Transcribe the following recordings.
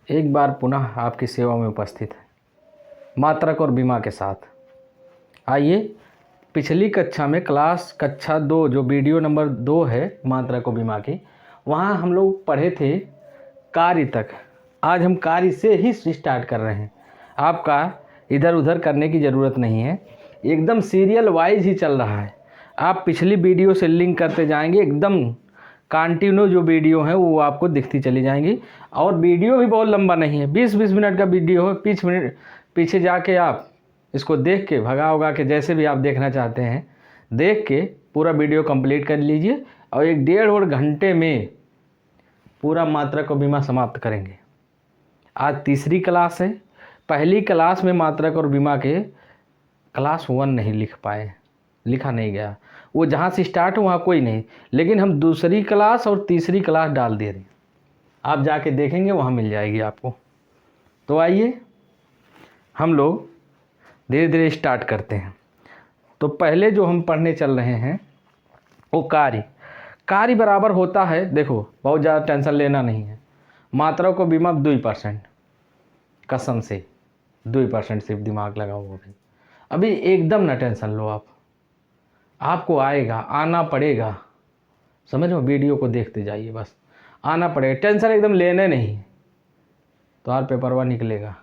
एक बार पुनः आपकी सेवा में उपस्थित है मात्रक और बीमा के साथ। आइए, पिछली कक्षा में कक्षा 2 जो वीडियो नंबर 2 है मात्रक और बीमा की, वहाँ हम लोग पढ़े थे कार्य तक। आज हम कार्य से ही स्टार्ट कर रहे हैं। आपका इधर उधर करने की ज़रूरत नहीं है, एकदम सीरियल वाइज ही चल रहा है। आप पिछली वीडियो से लिंक करते जाएंगे, एकदम कंटिन्यू जो वीडियो है वो आपको दिखती चली जाएंगी। और वीडियो भी बहुत लंबा नहीं है, 20-20 मिनट का वीडियो है। पीछे जाके आप इसको देख के भगा उगा के जैसे भी आप देखना चाहते हैं देख के पूरा वीडियो कंप्लीट कर लीजिए और 1-1.5 घंटे में पूरा मात्रक और बीमा समाप्त करेंगे। आज तीसरी क्लास है। पहली क्लास में मात्रक और बीमा के क्लास 1 नहीं लिखा नहीं गया, वो जहाँ से स्टार्ट हो वहाँ कोई नहीं, लेकिन हम दूसरी क्लास और तीसरी क्लास डाल दे रहे। आप जाके देखेंगे वहाँ मिल जाएगी आपको। तो आइए हम लोग धीरे धीरे स्टार्ट करते हैं। तो पहले जो हम पढ़ने चल रहे हैं वो कार्य बराबर होता है। देखो, बहुत ज़्यादा टेंशन लेना नहीं है। मात्रक और बीमा 2%, कसम से 2% सिर्फ दिमाग लगाओ। अभी एकदम ना टेंशन लो आपको आना पड़ेगा। समझ लो, वीडियो को देखते जाइए, बस आना पड़ेगा। टेंशन एकदम लेने नहीं, तो और पेपरवा निकलेगा।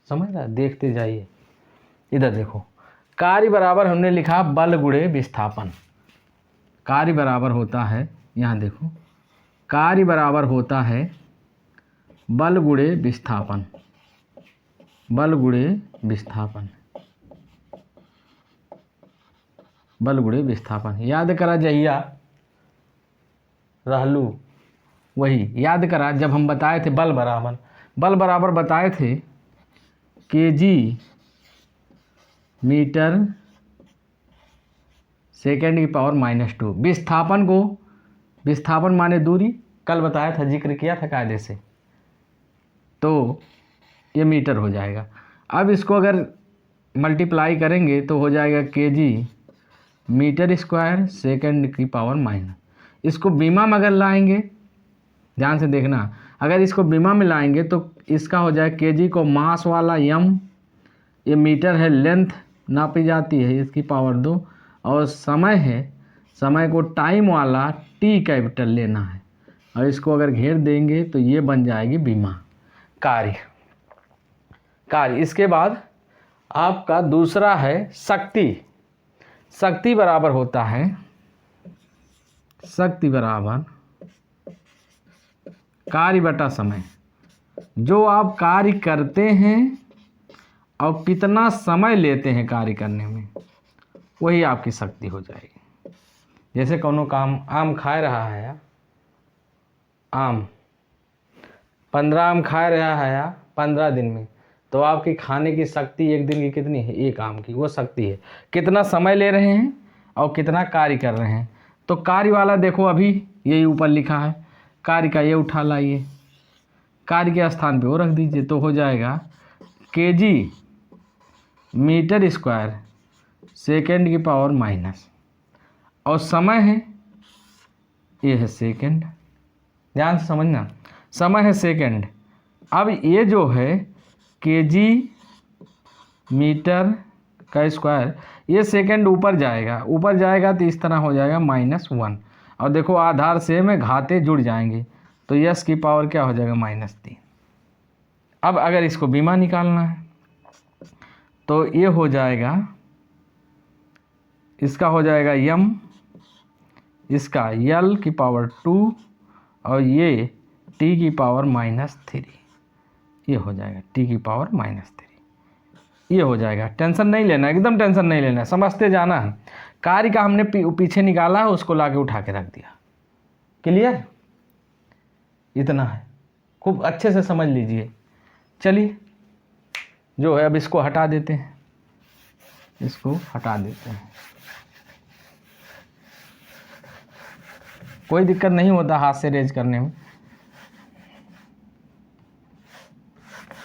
समझ रहा, देखते जाइए। इधर देखो, कार्य बराबर हमने लिखा बल गुणे विस्थापन। कार्य बराबर होता है, यहाँ देखो, कार्य बराबर होता है बल गुणे विस्थापन। बल गुणे विस्थापन, बल गुणे विस्थापन याद करा जहिया रहलू, वही याद करा जब हम बताए थे बल बराबर बताए थे kg मीटर सेकेंड की पावर -2। विस्थापन माने दूरी, कल बताया था, जिक्र किया था कायदे से। तो ये मीटर हो जाएगा। अब इसको अगर मल्टीप्लाई करेंगे तो हो जाएगा kg मीटर स्क्वायर सेकेंड की पावर इसको बीमा में अगर लाएंगे, ध्यान से देखना, अगर इसको बीमा में लाएंगे तो इसका हो जाए kg को मास वाला m, ये मीटर है, लेंथ नापी जाती है, इसकी पावर 2, और समय को टाइम वाला t कैपिटल लेना है, और इसको अगर घेर देंगे तो ये बन जाएगी बीमा। कार्य। इसके बाद आपका दूसरा है शक्ति बराबर होता है, शक्ति बराबर कार्य बटा समय। जो आप कार्य करते हैं और कितना समय लेते हैं कार्य करने में, वही आपकी शक्ति हो जाएगी। जैसे कोनो काम, आम खा रहा है, आम 15 आम खा रहा है 15 दिन में, तो आपकी खाने की शक्ति एक दिन की कितनी है? एक आम की, वो शक्ति है। कितना समय ले रहे हैं और कितना कार्य कर रहे हैं। तो कार्य वाला देखो, अभी यही ऊपर लिखा है, कार्य का ये उठा लाइए, कार्य के स्थान पे वो रख दीजिए, तो हो जाएगा kg मीटर स्क्वायर सेकेंड की पावर -, और समय है, ये है सेकेंड, ध्यान से समझना, समय है सेकेंड। अब ये जो है kg मीटर का स्क्वायर, ये सेकेंड ऊपर जाएगा तो इस तरह हो जाएगा -1, और देखो आधार से में घाते जुड़ जाएंगे, तो यस की पावर क्या हो जाएगा? -3। अब अगर इसको बीमा निकालना है तो ये हो जाएगा, इसका हो जाएगा m, इसका l की पावर 2, और ये t की पावर -3, ये हो जाएगा t की पावर -3, ये हो जाएगा। टेंशन नहीं लेना, एकदम टेंशन नहीं लेना, समझते जाना है। कार्य का हमने पीछे निकाला है, उसको लाके उठा के रख दिया। क्लियर? इतना है, खूब अच्छे से समझ लीजिए। चलिए, जो है अब इसको हटा देते हैं, कोई दिक्कत नहीं होता हाथ से रेज करने में,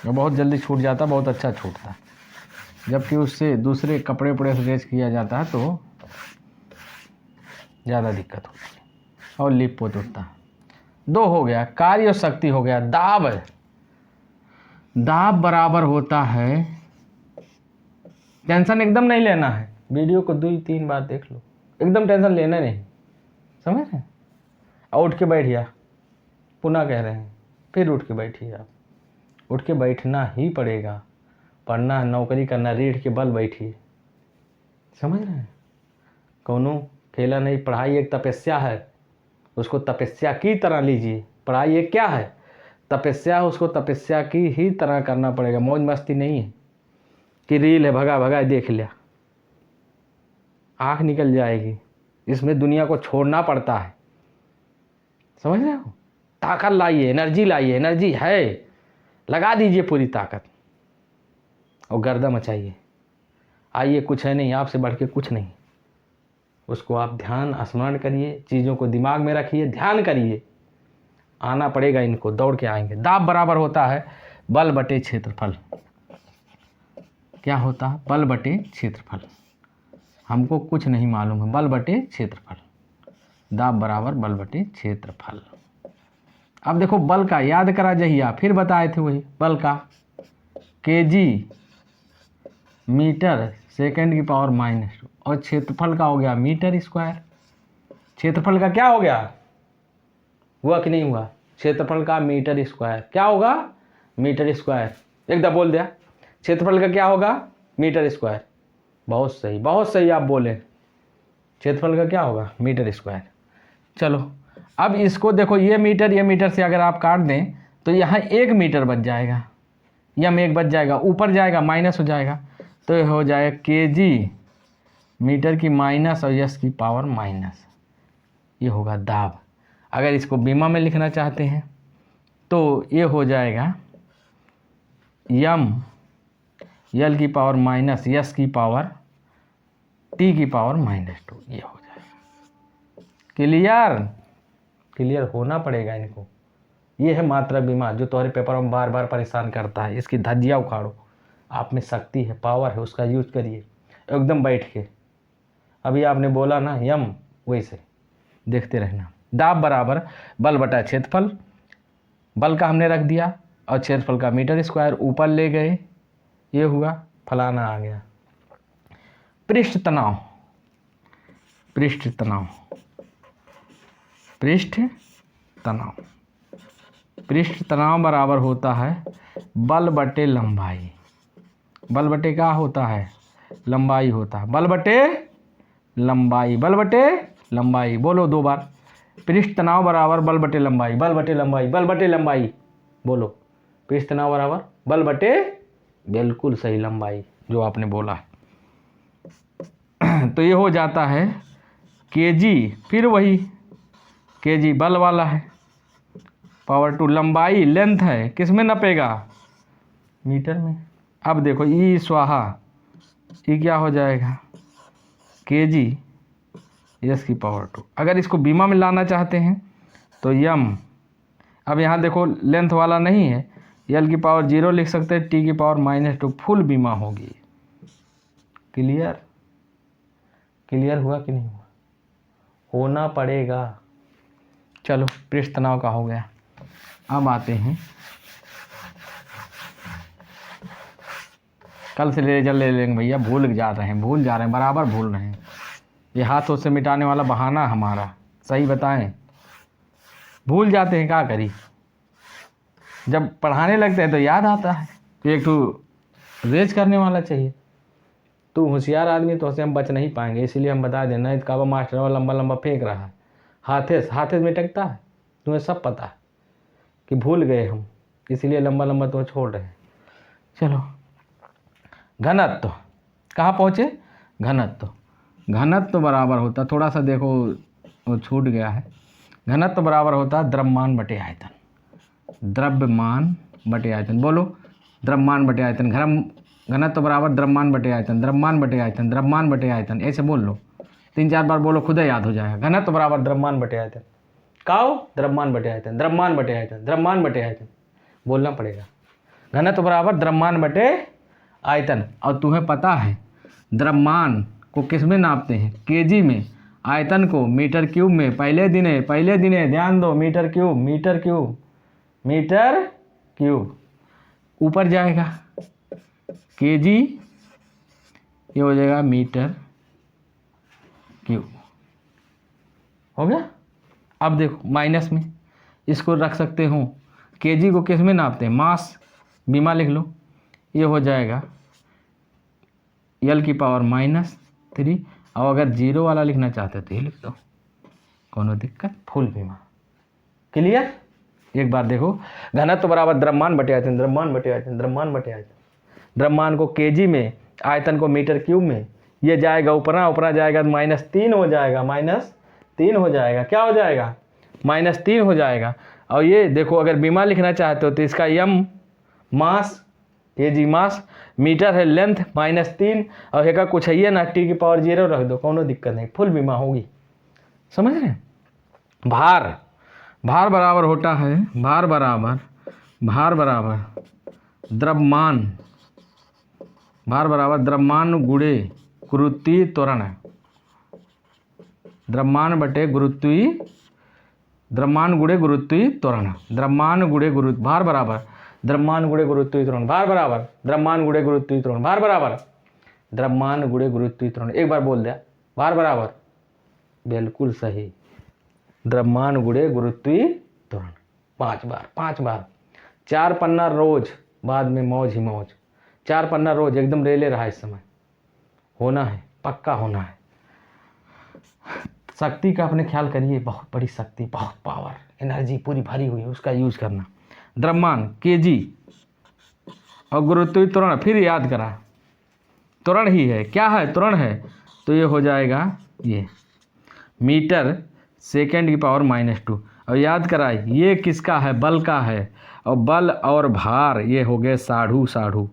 बहुत जल्दी छूट जाता, बहुत अच्छा छूटता है। जबकि उससे दूसरे कपड़े उपड़े से रेज किया जाता है तो ज़्यादा दिक्कत होती है और लिप पोत उठता है। 2 हो गया, कार्य और शक्ति हो गया। दाब दाब बराबर होता है, टेंशन एकदम नहीं लेना है, वीडियो को 2-3 बार देख लो, एकदम टेंशन लेना नहीं, समझ रहे हैं। उठ के बैठ गया, पुनः कह रहे हैं, फिर उठ के बैठिए। आप उठ के बैठना ही पड़ेगा, पढ़ना है, नौकरी करना, रीढ़ के बल बैठिए, समझ रहे हैं। कौनो खेला नहीं, पढ़ाई एक तपस्या है, उसको तपस्या की तरह लीजिए। पढ़ाई एक क्या है, तपस्या, उसको तपस्या की ही तरह करना पड़ेगा। मौज मस्ती नहीं है कि रील है भगा भगा देख लिया, आँख निकल जाएगी। इसमें दुनिया को छोड़ना पड़ता है, समझ रहे हो। ताकत लाइए, एनर्जी लाइए, एनर्जी है, लगा दीजिए पूरी ताकत और गर्दा मचाइए। आइए, कुछ है नहीं, आपसे बढ़ के कुछ नहीं। उसको आप ध्यान स्मरण करिए, चीज़ों को दिमाग में रखिए, ध्यान करिए, आना पड़ेगा इनको, दौड़ के आएंगे। दाब बराबर होता है बल बटे क्षेत्रफल। क्या होता है, बल बटे क्षेत्रफल। हमको कुछ नहीं मालूम है, बल बटे क्षेत्रफल, दाब बराबर बल बटे क्षेत्रफल। अब देखो बल का याद करा जाइए, फिर बताए थे वही बल का, केजी मीटर सेकंड की पावर -2, और क्षेत्रफल का हो गया मीटर स्क्वायर। क्षेत्रफल का क्या हो गया, हुआ कि नहीं हुआ, क्षेत्रफल का मीटर स्क्वायर क्या होगा, मीटर स्क्वायर। एकदम बोल दिया, क्षेत्रफल का क्या होगा, मीटर स्क्वायर। बहुत सही, बहुत सही आप बोले, क्षेत्रफल का क्या होगा, मीटर स्क्वायर। चलो अब इसको देखो, ये मीटर से अगर आप काट दें तो यहाँ 1 मीटर बच जाएगा, यम 1 बच जाएगा, ऊपर जाएगा माइनस हो जाएगा, तो ये हो जाएगा केजी मीटर की माइनस और यस की पावर माइनस, ये होगा दाब। अगर इसको बीमा में लिखना चाहते हैं तो ये हो जाएगा यम यल की पावर माइनस यस की पावर टी की पावर -2, ये हो जाएगा। क्लियर, क्लियर होना पड़ेगा इनको। ये है मात्रक बीमा जो तुम्हारे पेपरों में बार बार परेशान करता है। इसकी धज्जियाँ उखाड़ो, आप में शक्ति है, पावर है, उसका यूज करिए एकदम बैठ के। अभी आपने बोला ना यम, वैसे देखते रहना। दाब बराबर बल बटा क्षेत्रफल, बल का हमने रख दिया और क्षेत्रफल का मीटर स्क्वायर ऊपर ले गए, ये हुआ, फलाना आ गया। पृष्ठ तनाव, पृष्ठ तनाव, पृष्ठ तनाव, पृष्ठ तनाव बराबर होता है बल बटे लंबाई। बल बटे क्या होता है, लंबाई होता है, बल बटे लंबाई, बल बटे लंबाई। बोलो 2 बार, पृष्ठ तनाव बराबर बल बटे लंबाई, बल बटे लंबाई, बल बटे लंबाई। बोलो, पृष्ठ तनाव बराबर बल बटे, बिल्कुल सही, लंबाई जो आपने बोला। तो ये हो जाता है केजी, फिर वही केजी बल वाला है, पावर 2 लंबाई लेंथ है, किस में नपेगा, मीटर में। अब देखो ई स्वाहा, ये क्या हो जाएगा, केजी यस की पावर 2। अगर इसको बीमा में लाना चाहते हैं तो यम, अब यहाँ देखो लेंथ वाला नहीं है, यल की पावर 0 लिख सकते हैं, टी की पावर -2, फुल बीमा होगी। क्लियर, क्लियर हुआ कि नहीं हुआ, होना पड़ेगा। चलो पृष्ठ तनाव का हो गया। अब आते हैं, कल से रिजल्ट ले लेंगे भैया, भूल जा रहे हैं, बराबर भूल रहे हैं। ये हाथों से मिटाने वाला बहाना हमारा, सही बताएं, भूल जाते हैं, क्या करी। जब पढ़ाने लगते हैं तो याद आता है, तो एक तो रेज करने वाला चाहिए। तू होशियार आदमी, तो उससे हम बच नहीं पाएंगे, इसीलिए हम बता देना, काबा मास्टर वाला लंबा लंबा फेंक रहा है, हाथे में टकता है, तुम्हें सब पता है कि भूल गए हम, इसलिए लंबा लंबा तुम्हें छोड़ रहे हैं। चलो घनत्व, कहाँ पहुँचे, घनत्व बराबर होता, थोड़ा सा देखो वो छूट गया है, घनत्व बराबर होता है द्रव्यमान बटे आयतन, द्रव्यमान बटे आयतन। बोलो, द्रव्यमान बटे आयतन, घनत्व बराबर द्रव्यमान बटे आयतन, द्रव्यमान बटे आयतन, द्रव्यमान बटे आयतन, ऐसे बोल लो, 3-4 बार बोलो, खुद ही याद हो जाएगा। घनत्व बराबर द्रव्यमान बटे आयतन, काओ द्रव्यमान बटे आयतन, द्रव्यमान बटे आयतन, द्रव्यमान बटे आयतन, बोलना पड़ेगा। घनत्व बराबर द्रव्यमान बटे आयतन, और तुम्हें पता है द्रव्यमान को किस में नापते हैं, केजी में, आयतन को मीटर क्यूब में। पहले दिने ध्यान दो, मीटर क्यूब, ऊपर जाएगा केजी, ये हो जाएगा मीटर क्यूब। हो गया। अब देखो माइनस में इसको रख सकते हो, केजी को किस में नापते हैं, मास, बीमा लिख लो, ये हो जाएगा L⁻³ और अगर जीरो वाला लिखना चाहते हो तो ये लिख दो, कोनो दिक्कत, फुल बीमा। क्लियर। एक बार देखो, घनत्व बराबर द्रव्यमान बटे आयतन, द्रव्यमान बटे आयतन, द्रव्यमान बटे आयतन। द्रव्यमान को केजी में, आयतन को मीटर क्यूब में, ये जाएगा ऊपरा, ऊपरा जाएगा -3 हो जाएगा, -3 हो जाएगा, क्या हो जाएगा, -3 हो जाएगा। और ये देखो अगर बीमा लिखना चाहते हो तो इसका m मास, केजी मास, मीटर है लेंथ -3 और है का कुछ है ये ना, T⁻0 रख दो, कोनो दिक्कत नहीं, फुल बीमा होगी। समझ रहे हैं। भार, भार बराबर होता है, भार बराबर द्रव्यमान, भार बराबर द्रव्यमान गुणे गुरुत्वीय त्वरण है, द्रव्यमान बटे गुरुत्वीय, द्रव्यमान गुणे गुरुत्वीय त्वरण, द्रव्यमान गुणे गुरुत्व, भार बराबर द्रव्यमान गुणे गुरुत्वीय त्वरण, भार बराबर द्रव्यमान गुणे गुरुत्वीय त्वरण, भार बराबर द्रव्यमान गुणे गुरुत्वीय त्वरण। एक बार बोल दिया, भार बराबर, बिल्कुल सही, द्रव्यमान गुणे गुरुत्वीय त्वरण। 5 बार 4 पन्ना रोज, बाद में मौज ही मौज, 4 पन्ना रोज एकदम रेले रहा, इस समय होना है, पक्का होना है। शक्ति का अपने ख्याल करिए, बहुत बड़ी शक्ति, बहुत पावर, एनर्जी पूरी भरी हुई है, उसका यूज करना। द्रव्यमान केजी और गुरुत्वीय त्वरण, फिर याद करा, त्वरण ही है, क्या है, त्वरण है, तो ये हो जाएगा ये मीटर सेकेंड की पावर -2। और याद कराए ये किसका है, बल का है, और बल और भार ये हो गए साढ़ू,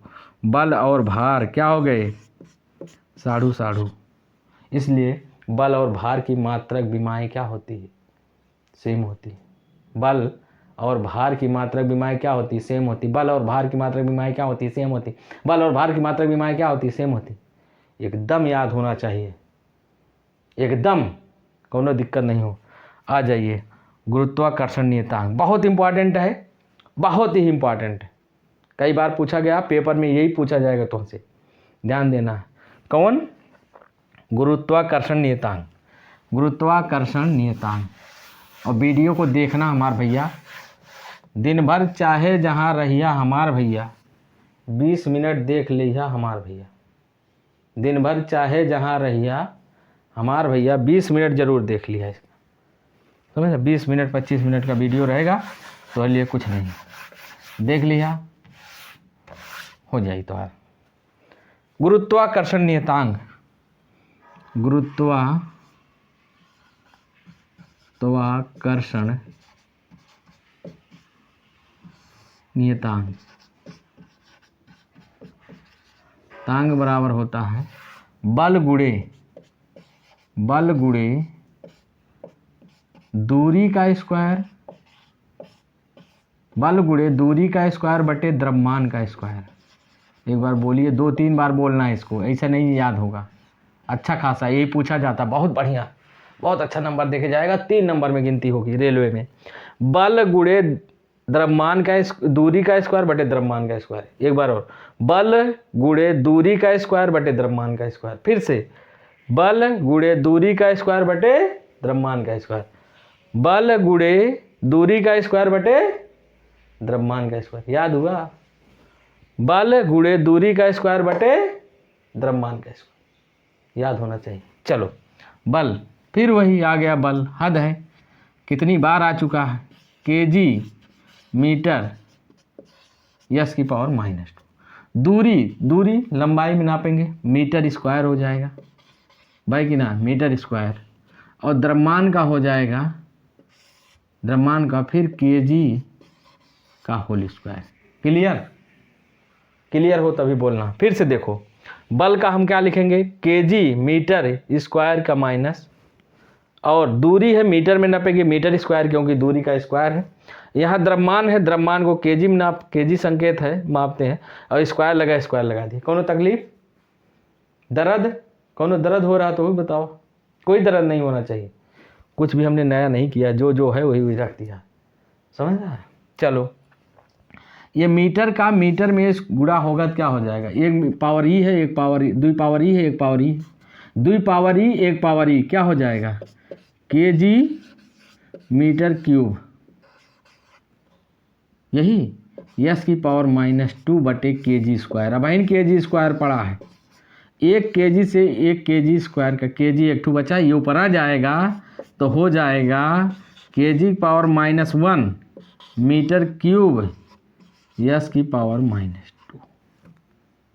बल और भार क्या हो गए, साढ़ू। इसलिए बल और भार की मात्रक विमाएँ क्या होती है, सेम होती है। बल और भार की मात्रक विमाएँ क्या होती है, सेम होती। बल और भार की मात्रक विमाएँ क्या होती है, सेम होती। बल और भार की मात्रक विमाएँ क्या होती है, सेम होती। एकदम याद होना चाहिए, एकदम, कोनो दिक्कत नहीं हो। आ जाइए, गुरुत्वाकर्षण नियतांक बहुत इंपॉर्टेंट है, बहुत ही इंपॉर्टेंट है, कई बार पूछा गया, पेपर में यही पूछा जाएगा तुमसे, ध्यान देना। कौन, गुरुत्वाकर्षण नियतांक, गुरुत्वाकर्षण नियतांक। और वीडियो को देखना हमार भैया, दिन भर चाहे जहाँ रहिया हमार भैया, 20 मिनट देख लिया हमार भैया, दिन भर चाहे जहाँ रहिया हमार भैया 20 मिनट जरूर देख लिया इसका, समझ। 20 मिनट 25 मिनट का वीडियो रहेगा तो लिए कुछ नहीं, देख लिया हो जाए तो। गुरुत्वाकर्षण नियतांक, गुरुत्वाकर्षण नियतांक, तांग बराबर होता है बल गुणे दूरी का स्क्वायर, बल गुणे दूरी का स्क्वायर बटे द्रव्यमान का स्क्वायर। एक बार बोलिए, 2-3 बार बोलना है इसको, ऐसा नहीं याद होगा, अच्छा खासा यही पूछा जाता, बहुत बढ़िया, बहुत अच्छा नंबर देखे जाएगा, 3 नंबर में गिनती होगी रेलवे में। बल गुणे द्रव्यमान का दूरी का स्क्वायर बटे द्रव्यमान का स्क्वायर। एक बार और, बल गुणे दूरी का स्क्वायर बटे द्रव्यमान का स्क्वायर। फिर से, बल गुणे दूरी का स्क्वायर बटे द्रव्यमान का स्क्वायर, बल गुणे दूरी का स्क्वायर बटे द्रव्यमान का स्क्वायर। याद हुआ, बल गुणे दूरी का स्क्वायर बटे द्रव्यमान का स्क्वायर, याद होना चाहिए। चलो, बल, फिर वही आ गया बल, हद है, कितनी बार आ चुका है, केजी मीटर (10⁻²). दूरी लंबाई में नापेंगे, मीटर स्क्वायर हो जाएगा भाई कि ना, मीटर स्क्वायर। और द्रव्यमान का हो जाएगा, द्रव्यमान का फिर केजी का होल स्क्वायर। क्लियर हो तभी बोलना। फिर से देखो, बल का हम क्या लिखेंगे, केजी मीटर स्क्वायर का माइनस, और दूरी है मीटर में नापेंगे, मीटर स्क्वायर क्योंकि दूरी का स्क्वायर है। यहाँ द्रव्यमान है, द्रव्यमान को केजी में नाप, केजी संकेत है, मापते हैं, और स्क्वायर लगा दिए। कोनो तकलीफ, दर्द, कोनो दर्द हो रहा तो भी बताओ, कोई दर्द नहीं होना चाहिए, कुछ भी हमने नया नहीं किया, जो है वही रख दिया, समझ रहा है। चलो, ये मीटर का मीटर में गुणा होगा तो क्या हो जाएगा, एक पावर ई है एक पावर ई, 2 पावर ई है एक पावर ई, 2 पावर ई एक पावर ई, क्या हो जाएगा केजी मीटर क्यूब, यही यस की पावर -2 बटे kg²। अब इन kg² पड़ा है, 1 kg से 1 kg² का kg एक ठू बचा, ये ऊपर आ जाएगा तो हो जाएगा kg power -1 metre cube S की पावर -2।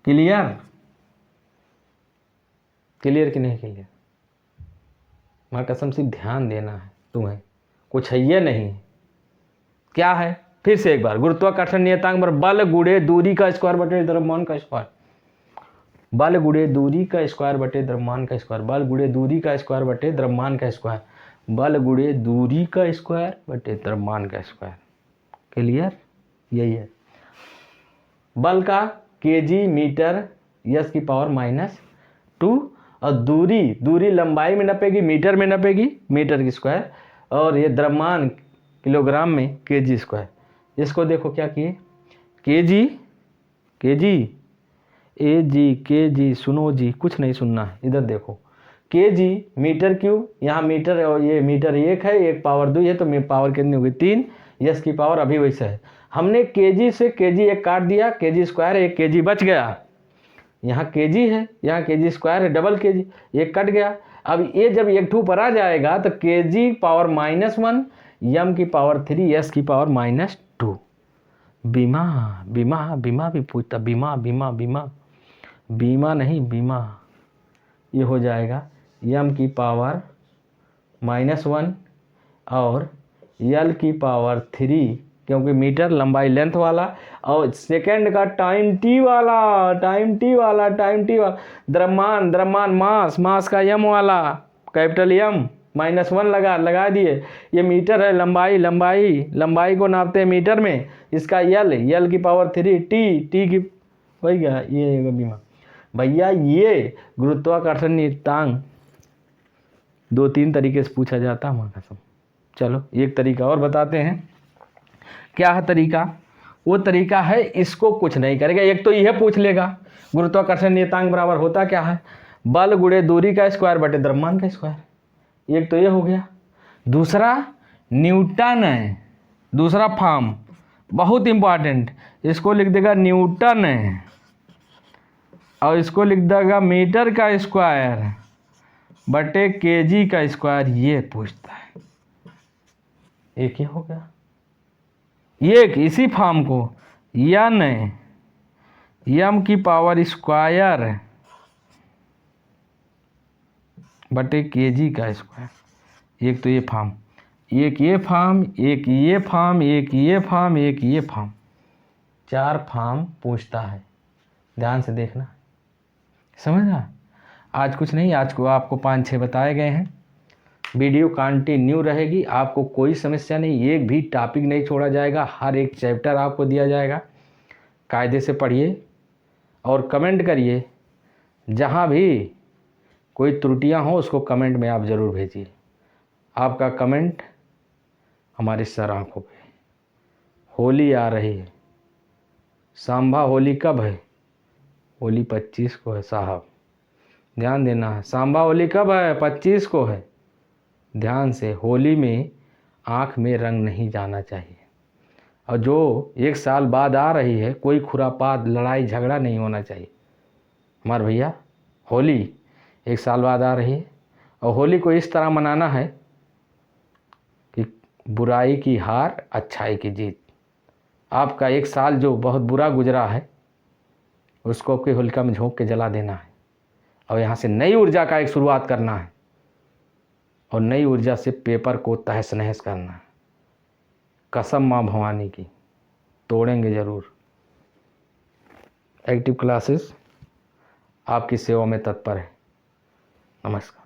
क्लियर? क्लियर कि नहीं क्लियर? माँ कसम से ध्यान देना है तुम्हें, कुछ है ये नहीं, क्या है फिर से एक बार, गुरुत्वाकर्षण नियतांक बराबर बल गुणे दूरी का स्क्वायर बटे द्रव्यमान का स्क्वायर, बल गुणे दूरी का स्क्वायर बटे द्रव्यमान का स्क्वायर, बल गुणे दूरी का स्क्वायर बटे द्रव्यमान का स्क्वायर, बल गुणे दूरी का स्क्वायर बटे द्रव्यमान का स्क्वायर। क्लियर? यही है बल का केजी मीटर यस की पावर -2, और दूरी लंबाई में नपेगी, मीटर में नपेगी, मीटर की स्क्वायर, और ये द्रव्यमान किलोग्राम में kg²। इसको देखो क्या किए, केजी सुनो जी, कुछ नहीं सुनना है, इधर देखो केजी मीटर क्यूब, यहाँ मीटर और ये मीटर 1 है, 1 पावर 2 है, तो पावर कितनी होगी 3, यस की पावर अभी वैसा है। हमने केजी से केजी 1 काट दिया, kg² 1 kg बच गया, यहाँ kg है, यहाँ kg² है, डबल kg, 1 कट गया। अब ये जब एक ठू पर आ जाएगा तो kg पावर -1 यम की पावर 3 यस की पावर -2। बीमा भी पूछता, बीमा नहीं बीमा, ये हो जाएगा यम की पावर -1 और यल की पावर 3, क्योंकि मीटर लंबाई लेंथ वाला, और सेकंड का टाइम टी वाला, द्रव्यमान मास का यम वाला, कैपिटल यम -1 लगा दिए। ये मीटर है, लंबाई को नापते हैं मीटर में, इसका यल की पावर 3 टी की वही क्या ये बीमा। भैया ये गुरुत्वाकर्षण नियतांक 2-3 तरीके से पूछा जाता है, कसम। चलो एक तरीका और बताते हैं, क्या है तरीका, वो तरीका है इसको कुछ नहीं करेगा, एक तो यह पूछ लेगा गुरुत्वाकर्षण नियतांक बराबर होता क्या है, बल गुणे दूरी का स्क्वायर बटे द्रव्यमान का स्क्वायर, एक तो ये हो गया। दूसरा न्यूटन है, दूसरा फॉर्म बहुत इंपॉर्टेंट, इसको लिख देगा न्यूटन है, और इसको लिख देगा मीटर का स्क्वायर बटे केजी का स्क्वायर, ये पूछता है। एक ही हो गया, एक इसी फॉर्म को यम की पावर स्क्वायर बटे केजी का स्क्वायर, एक तो ये फॉर्म, एक ये फॉर्म, एक ये फॉर्म, एक ये फॉर्म, एक ये फॉर्म, 4 फॉर्म पूछता है, ध्यान से देखना, समझना। आज कुछ नहीं, आज को आपको 5-6 बताए गए हैं, वीडियो कंटिन्यू रहेगी, आपको कोई समस्या नहीं, एक भी टॉपिक नहीं छोड़ा जाएगा, हर एक चैप्टर आपको दिया जाएगा, कायदे से पढ़िए और कमेंट करिए, जहाँ भी कोई त्रुटियां हो उसको कमेंट में आप ज़रूर भेजिए, आपका कमेंट हमारे सर आँखों पे। होली आ रही है, सांभा होली कब है, होली 25 को है साहब, ध्यान देना है, सांभा होली कब है, 25 को है, ध्यान से। होली में आँख में रंग नहीं जाना चाहिए, और जो 1 साल बाद आ रही है, कोई खुरापात लड़ाई झगड़ा नहीं होना चाहिए हमारे भैया। होली 1 साल बाद आ रही है, और होली को इस तरह मनाना है कि बुराई की हार अच्छाई की जीत। आपका 1 साल जो बहुत बुरा गुजरा है उसको आपकी होलिका में झोंक के जला देना है, और यहाँ से नई ऊर्जा का एक शुरुआत करना है, और नई ऊर्जा से पेपर को तहस नहस करना है। कसम माँ भवानी की, तोड़ेंगे ज़रूर। एक्टिव क्लासेस आपकी सेवा में तत्पर है। नमस्कार।